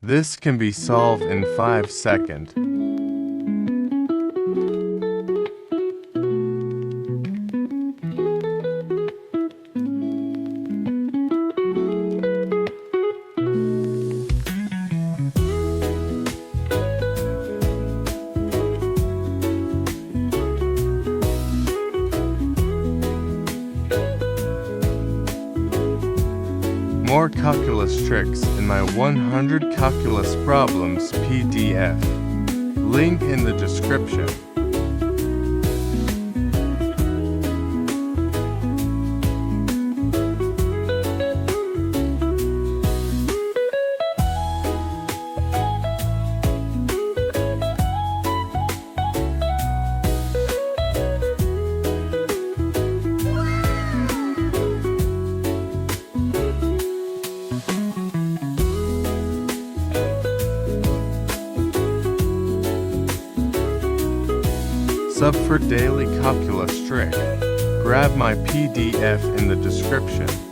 This can be solved in 5 seconds. More calculus tricks in my 100 calculus problems PDF. Link in the description. Sub for daily calculus trick. Grab my PDF in the description.